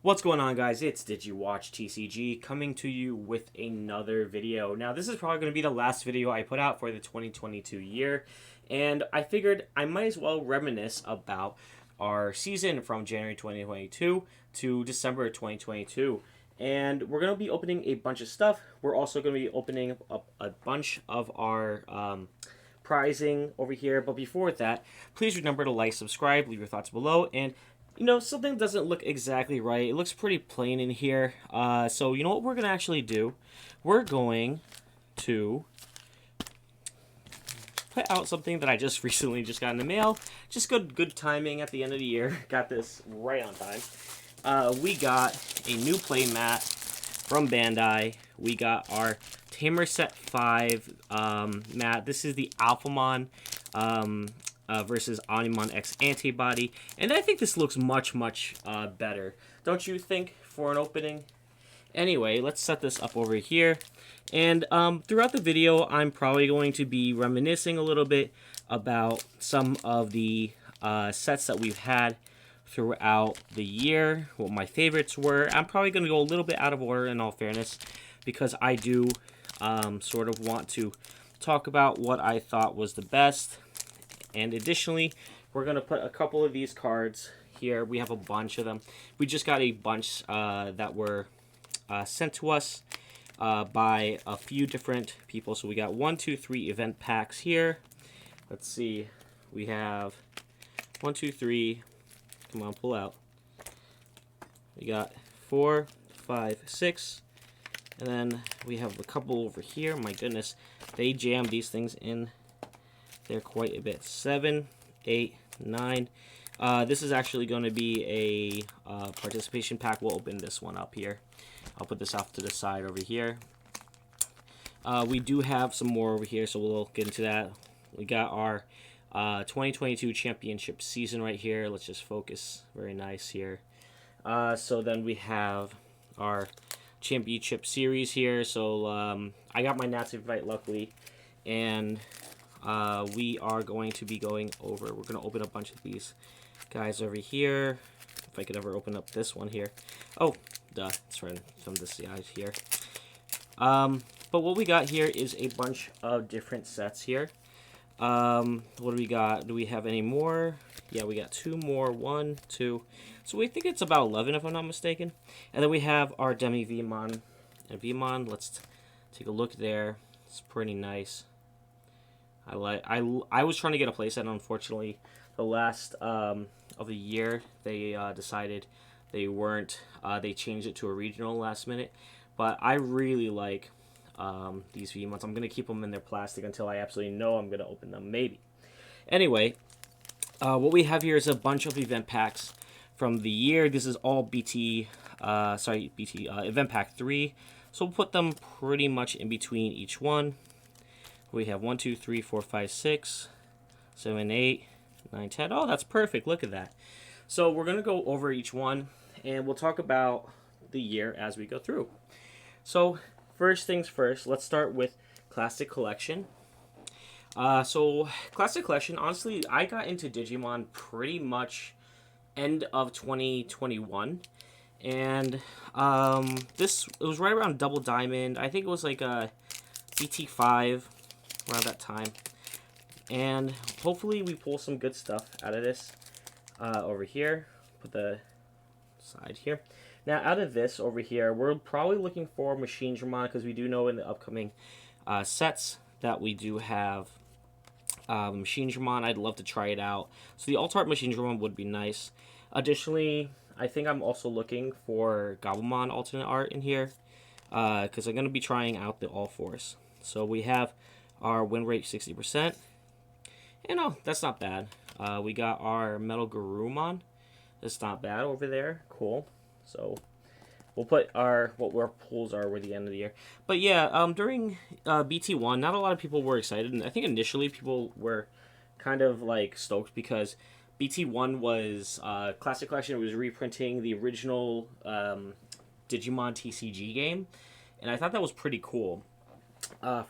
What's going on, guys? It's DigiWatch TCG coming to you with another video. Now, this is probably going to be the last video I put out for the 2022 year, and I figured I might as well reminisce about our season from January 2022 to December 2022. And we're going to be opening a bunch of stuff. We're also going to be opening up a bunch of our prizing over here. But before that, please remember to like, subscribe, leave your thoughts below, and something doesn't look exactly right. It looks pretty plain in here. So you know what we're going to actually do? We're going to put out something that I just recently got in the mail. Just good timing at the end of the year. Got this right on time. We got a new play mat from Bandai. We got our Tamer Set 5 mat. This is the Alphamon versus Omnimon X Antibody. And I think this looks much better. Don't you think, for an opening? Anyway, let's set this up over here. And throughout the video, I'm probably going to be reminiscing a little bit about some of the sets that we've had throughout the year, what my favorites were. I'm probably going to go a little bit out of order, in all fairness, because I do sort of want to talk about what I thought was the best. And additionally, we're going to put a couple of these cards here. We have a bunch of them. We just got a bunch that were sent to us by a few different people. So we got 1, 2, 3 event packs here. Let's see. We have 1, 2, 3. Come on, pull out. We got 4, 5, 6. And then we have a couple over here. My goodness, they jammed these things in there quite a bit. 7, 8, 9. This is actually going to be a participation pack. We'll open this one up here. I'll put this off to the side over here. We do have some more over here, so we'll get into that. We got our 2022 championship season right here. Let's just focus. Very nice here. So then we have our championship series here. So I got my Nazi invite, luckily, and we are going to be going over. We're going to open a bunch of these guys over here. If I could ever open up this one here. Oh, duh. It's from this side here. But what we got here is a bunch of different sets here. What do we got? Do we have any more? Yeah, we got 2 more. 1, 2. So we think it's about 11, if I'm not mistaken. And then we have our Demi Vmon and Vmon. Let's take a look there. It's pretty nice. I was trying to get a playset. Unfortunately, the last of the year they decided they weren't. They changed it to a regional last minute. But I really like these Vmons. I'm gonna keep them in their plastic until I absolutely know I'm gonna open them. Maybe. Anyway, what we have here is a bunch of event packs from the year. This is all BT. Event pack 3. So we'll put them pretty much in between each one. We have 1, 2, 3, 4, 5, 6, 7, 8, 9, 10. Oh, that's perfect. Look at that. So we're going to go over each one, and we'll talk about the year as we go through. So first things first, let's start with Classic Collection. So Classic Collection, honestly, I got into Digimon pretty much end of 2021. And it was right around Double Diamond. I think it was like a BT5. Around that time, and hopefully we pull some good stuff out of this over here. Put the side here. Now out of this over here, we're probably looking for Machine Dramon, because we do know in the upcoming sets that we do have Machine Dramon. I'd love to try it out. So the alt-art Machine Dramon would be nice. Additionally, I think I'm also looking for Gabumon alternate art in here, because I'm going to be trying out the All Force. So we have our win rate 60%. And oh, that's not bad. We got our Metal Garurumon. That's not bad over there. Cool. So we'll put what our pulls are with the end of the year. But yeah, during BT1, not a lot of people were excited. And I think initially people were kind of like stoked because BT1 was Classic Collection. It was reprinting the original Digimon TCG game. And I thought that was pretty cool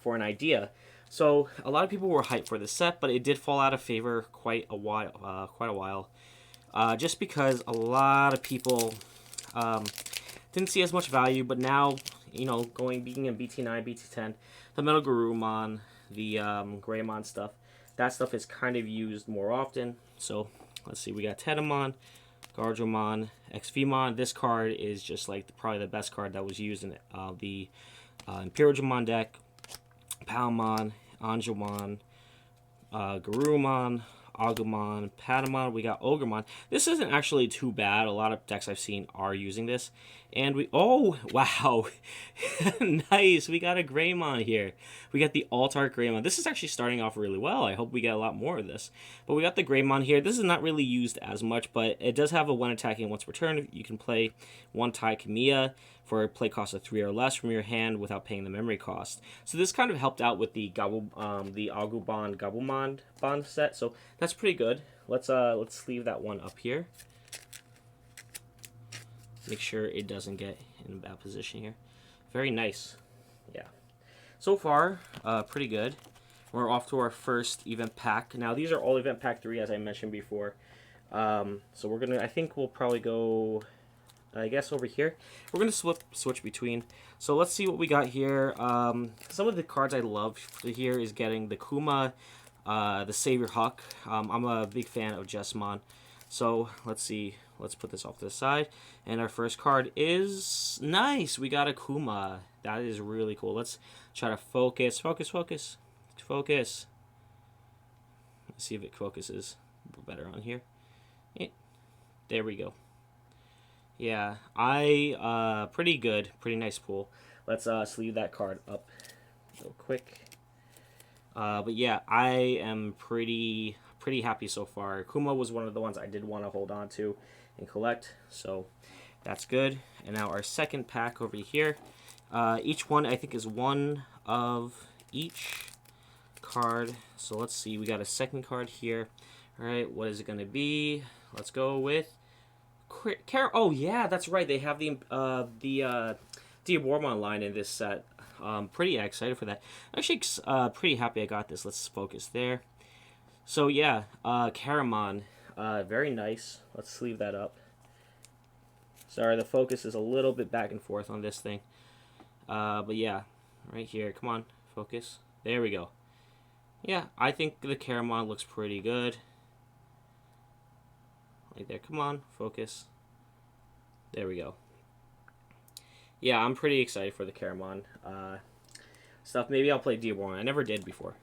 for an idea. So a lot of people were hyped for the set, but it did fall out of favor quite a while. Just because a lot of people Didn't see as much value, but now, you know, being in BT9, BT10, the Metal Garurumon, the Greymon stuff, that stuff is kind of used more often. So let's see, we got Tetamon, Gardromon, XVmon. This card is just like probably the best card that was used in the Imperial deck. Palmon, Angelmon, Garurumon, Agumon, Patamon. We got Ogremon. This isn't actually too bad. A lot of decks I've seen are using this. And oh, wow. Nice. We got a Greymon here. We got the Alt-Art Greymon. This is actually starting off really well. I hope we get a lot more of this. But we got the Greymon here. This is not really used as much, but it does have a when attacking, once per turn. You can play one Tai Kamiya for a play cost of 3 or less from your hand without paying the memory cost. So this kind of helped out with the Agumon Gabumon bond set. So that's pretty good. Let's leave that one up here. Make sure it doesn't get in a bad position here. Very nice. Yeah. So far, pretty good. We're off to our first event pack. Now these are all event pack 3, as I mentioned before. So we're gonna. I think we'll probably go. I guess over here we're gonna switch between. So let's see what we got here. Some of the cards I love here is getting the Kuma, the Savior Huck. I'm a big fan of Jessamon. So let's see. Let's put this off to the side. And our first card is nice. We got a Kuma. That is really cool. Let's try to focus. Focus. Let's see if it focuses better on here. Yeah. There we go. Yeah, pretty good, pretty nice pull. Let's sleeve that card up real quick. But yeah, I am pretty happy so far. Kuma was one of the ones I did want to hold on to and collect, so that's good. And now our second pack over here. Each one I think is one of each card. So let's see, we got a second card here. All right, what is it going to be? Let's go with oh yeah, that's right. They have the Digimon line in this set. Pretty excited for that. Actually, pretty happy I got this. Let's focus there. So yeah, Caramon, very nice. Let's sleeve that up. Sorry, the focus is a little bit back and forth on this thing. But yeah, right here. Come on, focus. There we go. Yeah, I think the Caramon looks pretty good. Right there. Come on, focus. There we go. Yeah, I'm pretty excited for the Caramon stuff. Maybe I'll play Digimon. I never did before.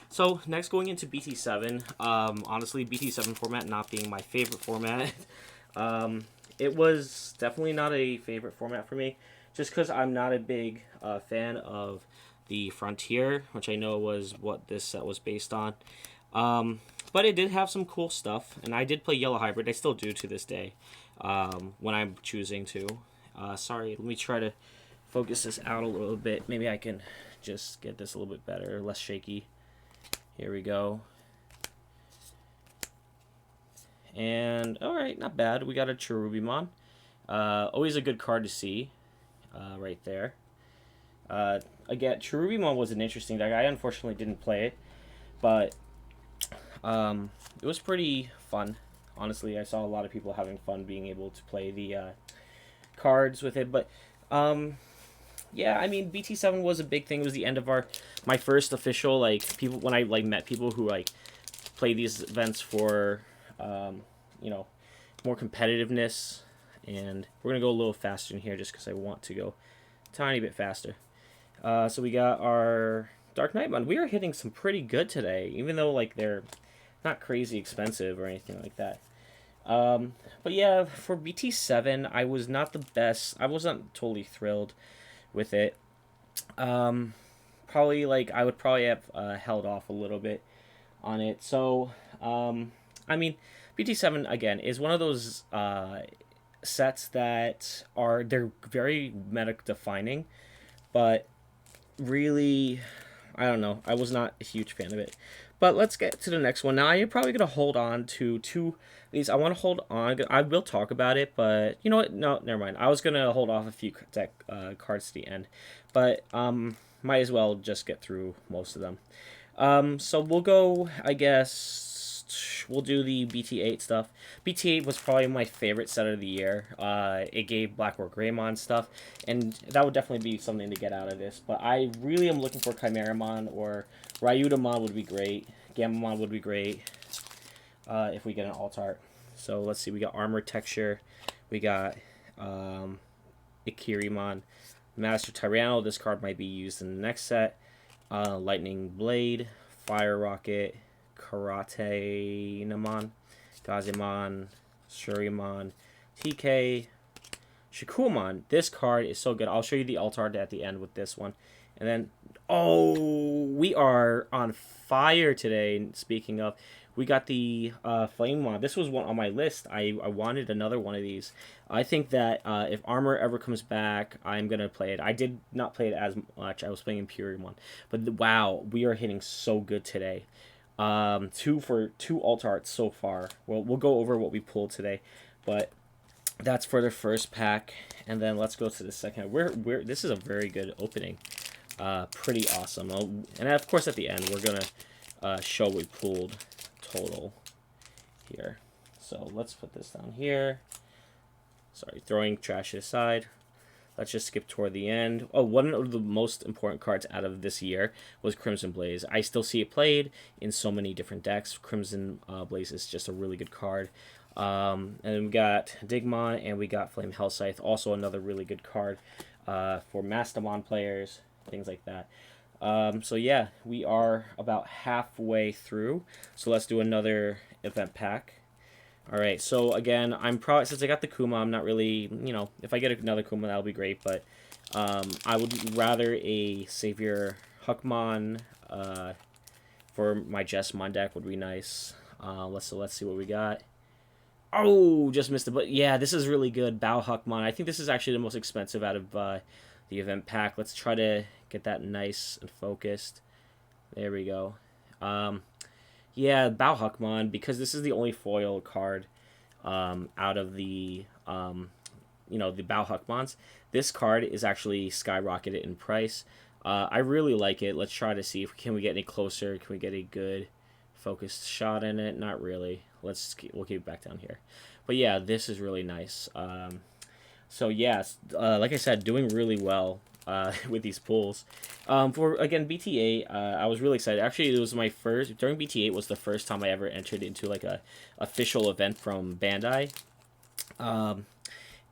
So, next going into BT7. Honestly, BT7 format not being my favorite format. It was definitely not a favorite format for me. Just because I'm not a big fan of the Frontier, which I know was what this set was based on. But it did have some cool stuff, and I did play Yellow Hybrid. I still do to this day when I'm choosing to. Sorry, let me try to focus this out a little bit. Maybe I can just get this a little bit better, less shaky. Here we go. And, alright, not bad. We got a Cherubimon. Always a good card to see right there. Again, Cherubimon was an interesting deck. I unfortunately didn't play it, but it was pretty fun. Honestly, I saw a lot of people having fun being able to play the cards with it. But yeah, I mean, BT7 was a big thing. It was the end of my first official people when I met people who play these events for you know, more competitiveness. And we're gonna go a little faster in here just because I want to go a tiny bit faster. So we got our Dark Knightmon. We are hitting some pretty good today, even though they're not crazy expensive or anything like that. But yeah, for BT7, I was not the best. I wasn't totally thrilled with it. Probably I would probably have held off a little bit on it. So I mean, BT7 again is one of those sets that they're very meta defining, but really, I don't know. I was not a huge fan of it. But let's get to the next one. Now, I'm probably going to hold on to two of these. I want to hold on. I will talk about it, but you know what? No, never mind. I was going to hold off a few deck cards to the end. But might as well just get through most of them. So we'll go, I guess, we'll do the BT8 stuff. BT8 was probably my favorite set of the year. It gave Blackrock Greymon stuff, and that would definitely be something to get out of this. But I really am looking for Chimeramon or Ryudamon would be great. Gamamon would be great if we get an alt art. So let's see, we got Armor Texture, we got Ikirimon, Master Tyranno. This card might be used in the next set. Lightning Blade, Fire Rocket, Karate-namon, Gazemon, Shurimon, TK, Shakumon. This card is so good. I'll show you the alt art at the end with this one. And then, oh, we are on fire today. Speaking of, we got the Flamemon. This was one on my list. I wanted another one of these. I think that if Armor ever comes back, I'm going to play it. I did not play it as much. I was playing Imperiumon. But wow, we are hitting so good today. Two alt arts so far. Well, we'll go over what we pulled today. But that's for the first pack. And then let's go to the second. This is a very good opening. Pretty awesome. And of course at the end, we're going to show what we pulled total here. So let's put this down here. Sorry, throwing trash aside. Let's just skip toward the end. Oh, one of the most important cards out of this year was Crimson Blaze. I still see it played in so many different decks. Crimson Blaze is just a really good card. And then we got Digimon and we got Flame Hellscythe, also another really good card for Mastamon players, things like that. So yeah, we are about halfway through. So let's do another event pack. All right, so again, I'm probably, since I got the Kuma, I'm not really, if I get another Kuma, that'll be great, but I would rather a Savior Huckmon for my Jessmon deck would be nice. Let's see what we got. Oh, just missed it, but yeah, this is really good. Bao Huckmon. I think this is actually the most expensive out of the event pack. Let's try to get that nice and focused. There we go. Yeah, Bao Huckmon, because this is the only foil card out of the, the Bao Huckmons. This card is actually skyrocketed in price. I really like it. Let's try to see if can we get any closer. Can we get a good focused shot in it? Not really. We'll keep it back down here. But yeah, this is really nice. So yeah, like I said, doing really well with these pulls. For again BT8, I was really excited. Actually, it was my first during BT8 was the first time I ever entered into like a official event from Bandai.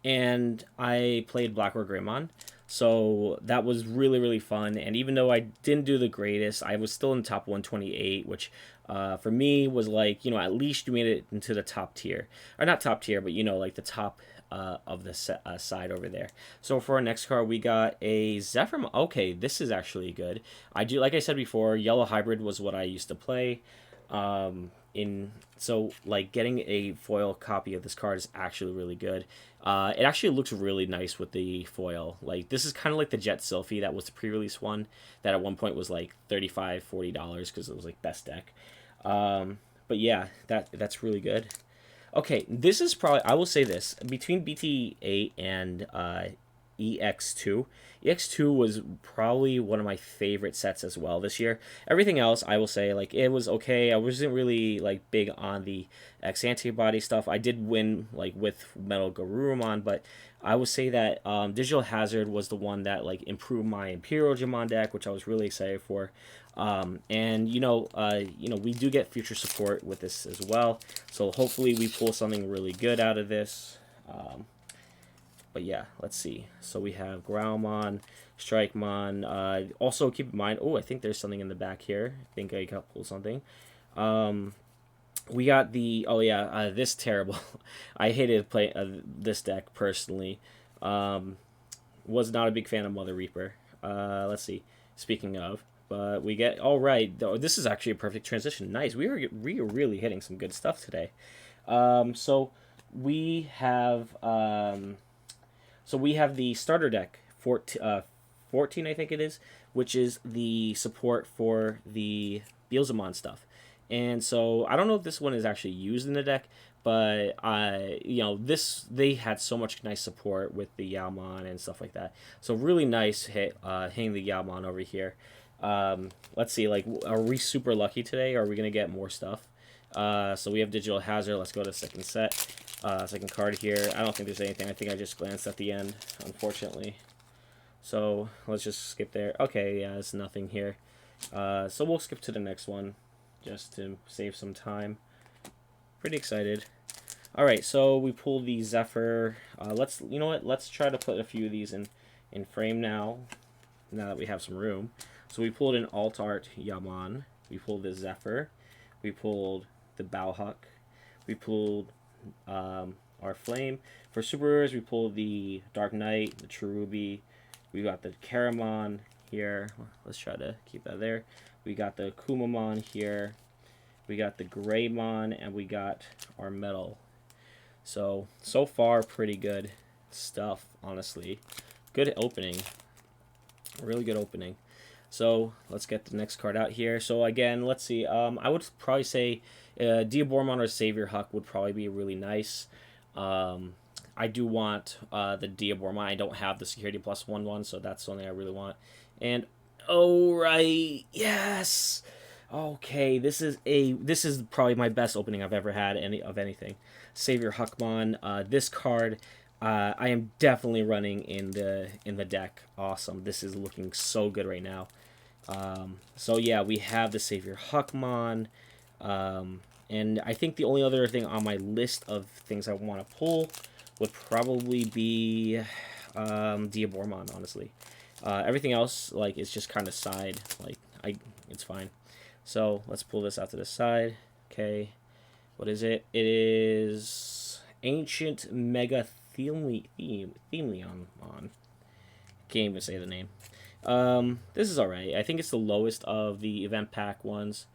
And I played Blackrock Greymon. So that was really, really fun. And even though I didn't do the greatest, I was still in the top 128, which for me was like, at least you made it into the top tier. Or not top tier, but, like the top of the side over there. So for our next card, we got a Zephyr. Okay, this is actually good. Like I said before, Yellow Hybrid was what I used to play. So like getting a foil copy of this card is actually really good. It actually looks really nice with the foil. Like this is kind of like the Jet Sylphie that was the pre-release one that at one point was like $35-$40 because it was like best deck. But yeah, that's really good. Okay, this is probably, I will say this, between BT8 and EX2. EX2 was probably one of my favorite sets as well this year. Everything else, I will say, like, it was okay. I wasn't really, like, big on the X antibody stuff. I did win, like, with Metal Garurumon, but I would say that Digital Hazard was the one that, like, improved my Imperial Digimon deck, which I was really excited for. And, we do get future support with this as well. So hopefully we pull something really good out of this. But yeah, let's see. So we have Growlmon, Strikemon. Also keep in mind, I think there's something in the back here. I think I got pull something. We got the, this terrible. I hated playing this deck personally. Was not a big fan of Mother Reaper. Let's see. Speaking of, but we get, all right. This is actually a perfect transition. Nice. We are really hitting some good stuff today. So we have, the starter deck, 14 I think it is, which is the support for the Beelzemon stuff. And so I don't know if this one is actually used in the deck, but they had so much nice support with the Yaomon and stuff like that. So really nice hit hitting the Yaomon over here. Let's see, like, are we super lucky today? Or are we gonna get more stuff? So we have Digital Hazard. Let's go to the second set. Second card here. I don't think there's anything. I think I just glanced at the end, unfortunately. So let's just skip there. Okay, yeah, there's nothing here. So we'll skip to the next one just to save some time. Pretty excited. All right, so we pulled the Zephyr. You know what? Let's try to put a few of these in frame now. Now that we have some room. So we pulled an Alt Art Yaman. We pulled the Zephyr. We pulled the Bauhuck. We pulled our Flame. For Super Rares, we pulled the Dark Knight, the Cherubi. We got the Karamon here. Let's try to keep that there. We got the Kumamon here. We got the Greymon, and we got our Metal. So far, pretty good stuff, honestly. Good opening. Really good opening. So let's get the next card out here. So again, let's see. I would probably say Diabormon or Savior Huck would probably be really nice. I do want the Diabormon. I don't have the Security Plus 1/1, so that's something I really want. And oh right, yes. Okay, this is probably my best opening I've ever had of anything. Savior Huckmon. This card, I am definitely running in the deck. Awesome. This is looking so good right now. So yeah, we have the Savior Huckmon. And I think the only other thing on my list of things I want to pull would probably be Diabormon, honestly. Everything else, like, is just kind of side. Like, it's fine. So let's pull this out to the side. Okay, what is it? It is Ancient Mega Themleon. Can't even say the name. This is alright. I think it's the lowest of the event pack ones.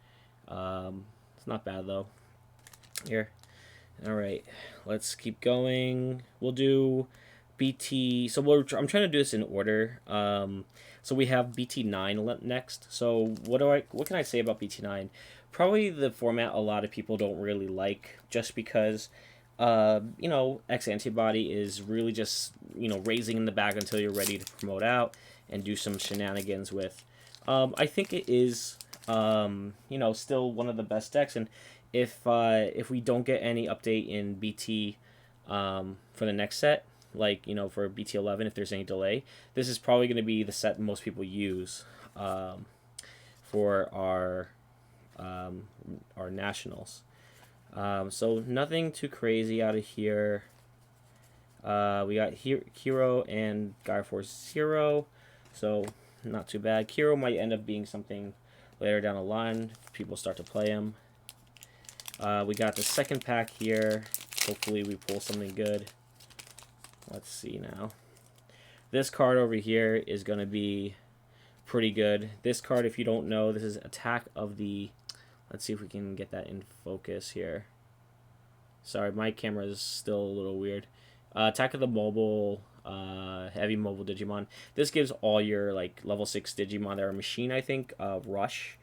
It's not bad though. Here. Alright, let's keep going. We'll do BT. So I'm trying to do this in order. So we have BT9 next. So what can I say about BT9? Probably the format a lot of people don't really like, just because X Antibody is really just raising in the bag until you're ready to promote out and do some shenanigans with. I think it is still one of the best decks, and if we don't get any update in BT for the next set, like for BT11, if there's any delay, this is probably going to be the set most people use for our nationals. So nothing too crazy out of here. We got Hero and Guy Force Zero, so not too bad. Kiro might end up being something later down the line if people start to play him. We got the second pack here. Hopefully we pull something good. Let's see now. This card over here is going to be pretty good. This card, if you don't know, this is Attack of the... Let's see if we can get that in focus here. Sorry, my camera is still a little weird. Attack of the Mobile, Heavy Mobile Digimon. This gives all your level 6 Digimon that are machine, I think, Rush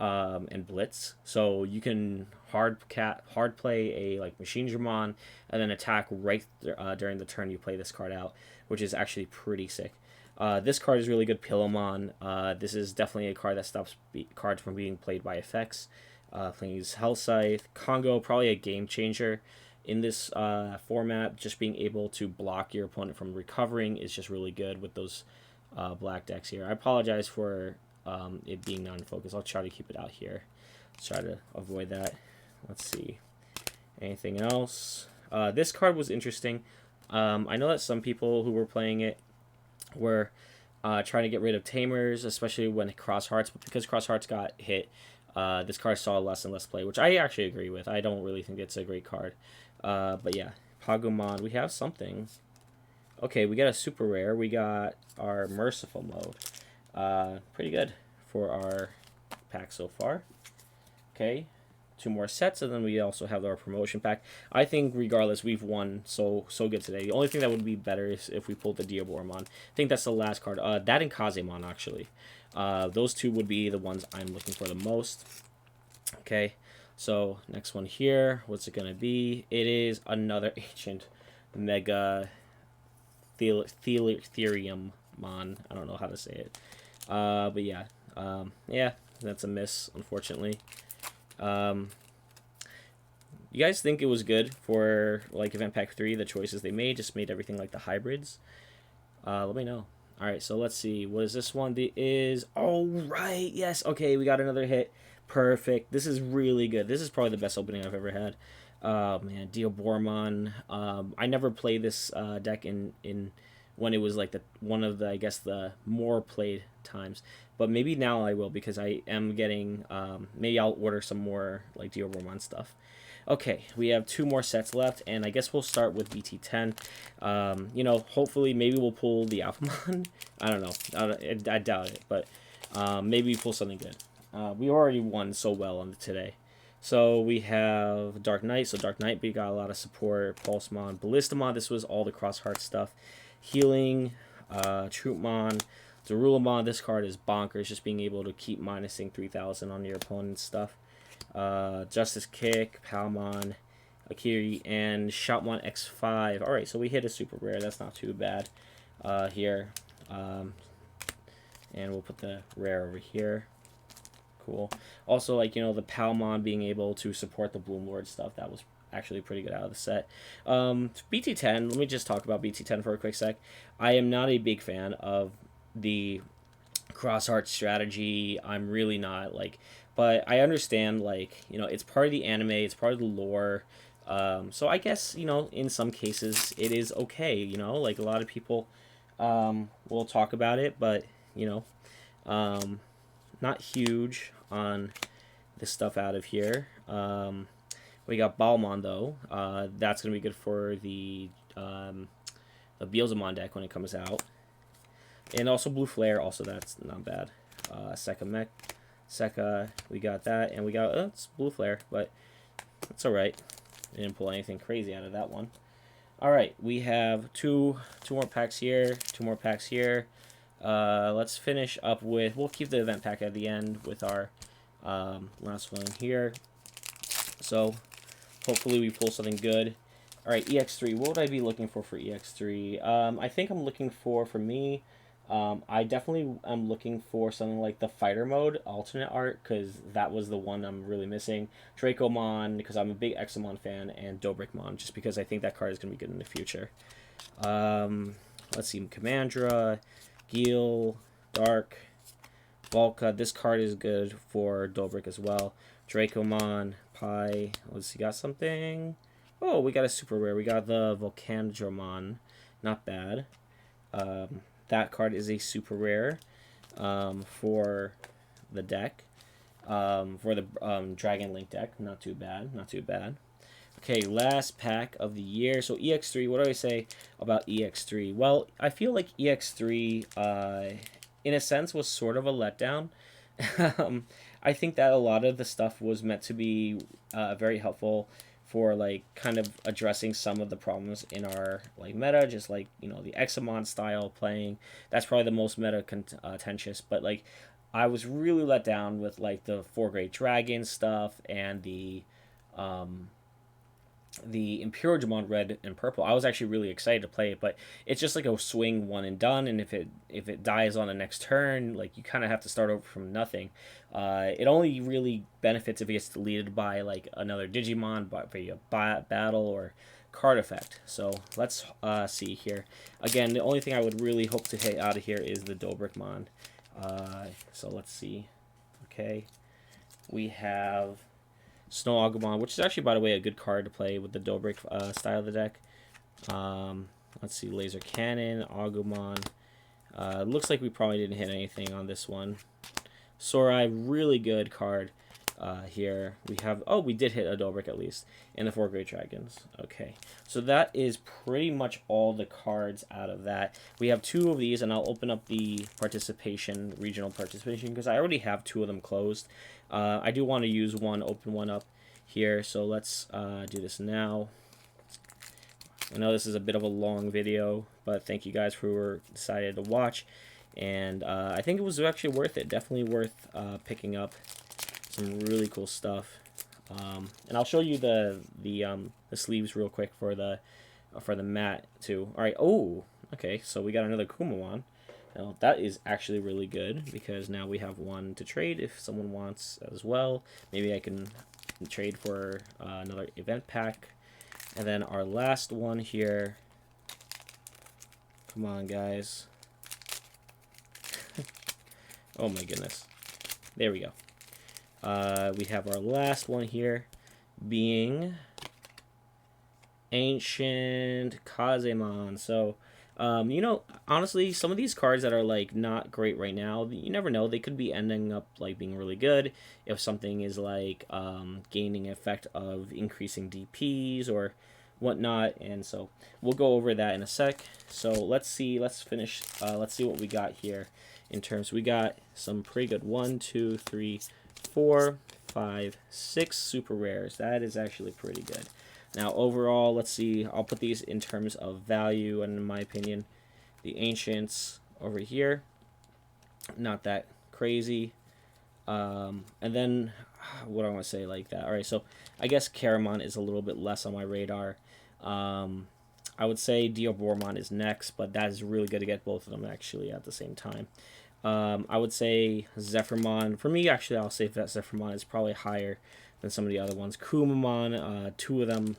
and Blitz. So you can hard play a Machine Digimon and then attack right during the turn you play this card out, which is actually pretty sick. This card is really good. Pillamon. This is definitely a card that stops cards from being played by effects. Plays Hell Scythe. Congo, probably a game changer in this format. Just being able to block your opponent from recovering is just really good with those black decks here. I apologize for it being non-focused. I'll try to keep it out here. Let's try to avoid that. Let's see. Anything else? This card was interesting. I know that some people who were playing it were trying to get rid of Tamers, especially when Cross Hearts, but because Cross Hearts got hit, this card saw less and less play, which I actually agree with. I don't really think it's a great card. But yeah, Pagumon, we have something. Okay, we got a super rare. We got our Merciful mode. Pretty good for our pack so far. Okay, 2 more sets, and then we also have our promotion pack. I think regardless, we've won so good today. The only thing that would be better is if we pulled the Diabormon. I think that's the last card. That and Kazemon, actually. Those two would be the ones I'm looking for the most. Okay, so next one here. What's it going to be? It is another Ancient Mega Theriummon. I don't know how to say it. But yeah. Yeah, that's a miss, unfortunately. You guys think it was good for like Event Pack 3, the choices they made, just made everything like the hybrids? Let me know. All right, so let's see. What is this one? Oh, right. Yes. Okay, we got another hit. Perfect. This is really good. This is probably the best opening I've ever had. Man, Diabormon. I never played this deck in when it was like the one of the, I guess, the more played times. But maybe now I will, because I am getting maybe I'll order some more like Diabormon stuff. Okay, we have 2 more sets left, and I guess we'll start with BT10. You know, hopefully, maybe we'll pull the Alphamon. I don't know. I doubt it, but maybe we pull something good. We already won so well on today. So we have Dark Knight. So Dark Knight, we got a lot of support. Pulsemon, Ballistamon. This was all the Cross Heart stuff. Healing, Troopmon, Darulamon. This card is bonkers, just being able to keep minusing 3,000 on your opponent's stuff. Justice Kick, Palmon, Akiri, and Shoutmon X5. Alright, so we hit a super rare. That's not too bad here. And we'll put the rare over here. Cool. Also, like, you know, the Palmon being able to support the Bloom Lord stuff, that was actually pretty good out of the set. BT10, let me just talk about BT10 for a quick sec. I am not a big fan of the cross-art strategy. I'm really not, like, but I understand, like, you know, it's part of the anime, it's part of the lore. So I guess, you know, in some cases it is okay, you know, like a lot of people will talk about it, but, you know, not huge on this stuff out of here. We got Balmon, though. That's going to be good for the Beelzemon deck when it comes out. And also Blue Flare, also that's not bad. Sekka, we got that, and we got, it's Blue Flare, but it's alright. Didn't pull anything crazy out of that one. Alright, we have two more packs here, 2 more packs here. Let's finish up with, we'll keep the event pack at the end with our last one here. So, hopefully we pull something good. Alright, EX3, what would I be looking for EX3? I think I'm looking for me, I definitely am looking for something like the fighter mode alternate art, because that was the one I'm really missing. Dracomon, because I'm a big Examon fan, and Dobrikmon, just because I think that card is going to be good in the future. Let's see, Commandra, Geel, Dark, Volca. This card is good for Dobrik as well. Dracomon, Pi. Let's see, got something. Oh, we got a super rare. We got the Volcandramon. Not bad. That card is a super rare for the deck. For the Dragon Link deck. Not too bad. Not too bad. Okay, last pack of the year. So EX3, what do I say about EX3? Well, I feel like EX3, in a sense, was sort of a letdown. I think that a lot of the stuff was meant to be very helpful for, like, kind of addressing some of the problems in our, like, meta, just like, you know, the Examon style playing. That's probably the most meta contentious, but, like, I was really let down with, like, the 4 Great Dragon stuff and the Imperialdramon red and purple. I was actually really excited to play it, but it's just like a swing one and done, and if it dies on the next turn, like, you kind of have to start over from nothing. It only really benefits if it gets deleted by, like, another Digimon, by a battle or card effect. So let's see here. Again, the only thing I would really hope to hit out of here is the Dobrikmon. So let's see. Okay, we have Snow Agumon, which is actually, by the way, a good card to play with the Dobrik style of the deck. Let's see, Laser Cannon, Agumon. Looks like we probably didn't hit anything on this one. Sorai, really good card here. We have, oh, we did hit a Dobrik at least, and the 4 Great Dragons. Okay, so that is pretty much all the cards out of that. We have 2 of these, and I'll open up the regional participation, because I already have 2 of them closed. I do want to use one, open one up here, so let's do this now. I know this is a bit of a long video, but thank you guys for decided to watch, and I think it was actually worth it. Definitely worth picking up some really cool stuff. And I'll show you the sleeves real quick for the mat too. All right. Oh, okay. So we got another Kumamon. Now, that is actually really good, because now we have one to trade if someone wants as well. Maybe I can trade for another event pack. And then our last one here. Come on, guys. Oh my goodness. There we go. We have our last one here being Ancient Kazemon. So, you know, honestly, some of these cards that are like not great right now, you never know. They could be ending up like being really good if something is like gaining effect of increasing DPs or whatnot. And so we'll go over that in a sec. So let's see. Let's finish. Let's see what we got here in terms. We got some pretty good 1, 2, 3, 4, 5, 6 super rares. That is actually pretty good. Now, overall, let's see. I'll put these in terms of value, and in my opinion, the Ancients over here, not that crazy. And then, what do I want to say like that? All right, so I guess Caramon is a little bit less on my radar. I would say Diobormon is next, but that is really good to get both of them actually at the same time. I would say Zephyrmon. For me, actually, I'll say that Zephyrmon is probably higher than some of the other ones. Kumamon, two of them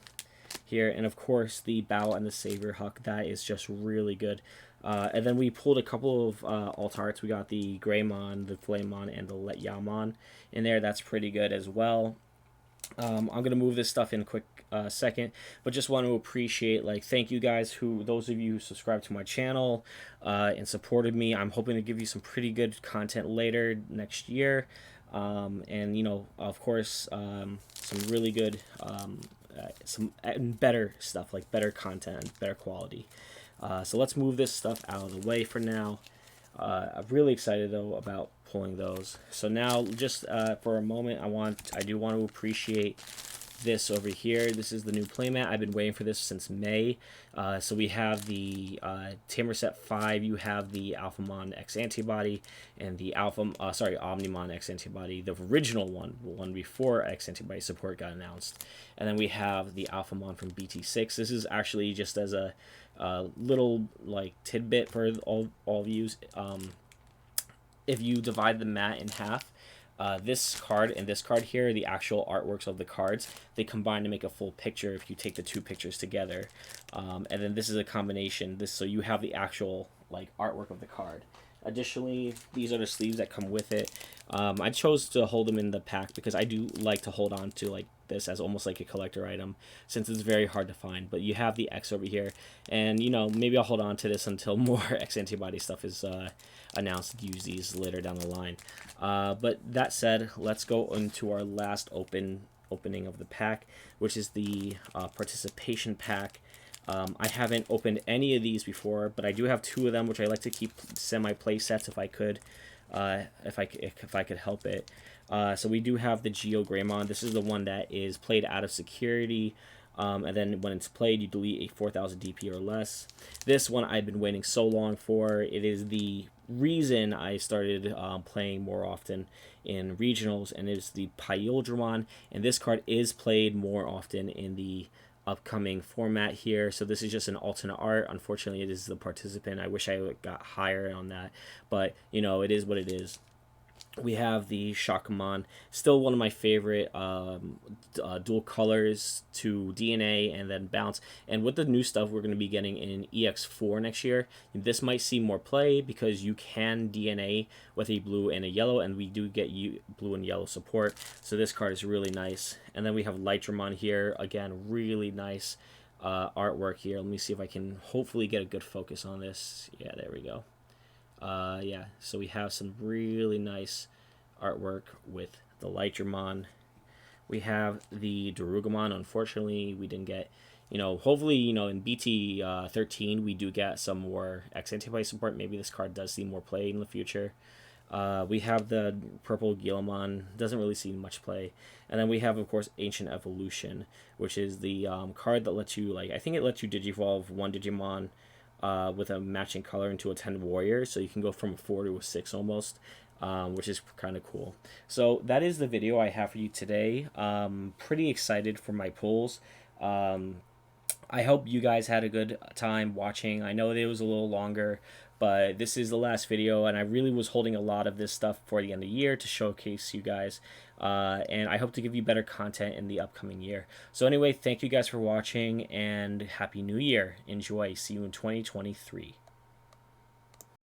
here. And, of course, the Bow and the Savior Huck. That is just really good. And then we pulled a couple of alt arts. We got the Greymon, the Flamemon, and the Letyamon in there. That's pretty good as well. I'm gonna move this stuff in a quick second, but just want to appreciate, like, thank you guys, those of you who subscribed to my channel and supported me. I'm hoping to give you some pretty good content later next year, and you know, of course, some really good, some better stuff, like better content, better quality. So let's move this stuff out of the way for now. I'm really excited though about pulling those. So now, just for a moment, I do want to appreciate this over here. This is the new playmat. I've been waiting for this since May. So we have the Tamer Set 5. You have the Alphamon X Antibody and the Omnimon X Antibody, the original one, the one before X Antibody support got announced. And then we have the Alphamon from BT6. This is actually just as a little like tidbit for all of you. If you divide the mat in half, this card and this card here, the actual artworks of the cards, they combine to make a full picture if you take the two pictures together. And then this is a combination, so you have the actual like artwork of the card. Additionally, these are the sleeves that come with it. I chose to hold them in the pack because I do like to hold on to like this as almost like a collector item since it's very hard to find. But you have the X over here, and you know, maybe I'll hold on to this until more X Antibody stuff is announced to use these later down the line. But that said, let's go into our last opening of the pack, which is the participation pack. I haven't opened any of these before, but I do have two of them, which I like to keep semi-play sets if I could, if I could help it. So we do have the Geo Greymon. This is the one that is played out of security, and then when it's played, you delete a 4,000 DP or less. This one I've been waiting so long for. It is the reason I started playing more often in regionals, and it's the Pyldramon, and this card is played more often in the upcoming format here. So this is just an alternate art. Unfortunately, it is the participant. I wish I got higher on that, but you know, it is what it is. We have the Shakamon, still one of my favorite dual colors to DNA and then bounce. And with the new stuff we're going to be getting in EX4 next year, this might see more play because you can DNA with a blue and a yellow, and we do get blue and yellow support. So this card is really nice. And then we have Lightramon here, again, really nice artwork here. Let me see if I can hopefully get a good focus on this. Yeah, there we go. Yeah, so we have some really nice artwork with the Lightramon. We have the Darugamon. Unfortunately, we didn't get, you know, hopefully, you know, in BT 13, we do get some more X Antibody support. Maybe this card does see more play in the future. We have the purple Guillamon, doesn't really see much play. And then we have, of course, Ancient Evolution, which is the card that lets you, like, I think it lets you Digivolve one Digimon with a matching color into a 10 warrior, so you can go from a 4 to a 6 almost, which is kind of cool. So that is the video I have for you today. Pretty excited for my pulls. I hope you guys had a good time watching. I know that it was a little longer, but this is the last video, and I really was holding a lot of this stuff for the end of the year to showcase you guys. And I hope to give you better content in the upcoming year. So anyway, thank you guys for watching, and Happy New Year. Enjoy. See you in 2023.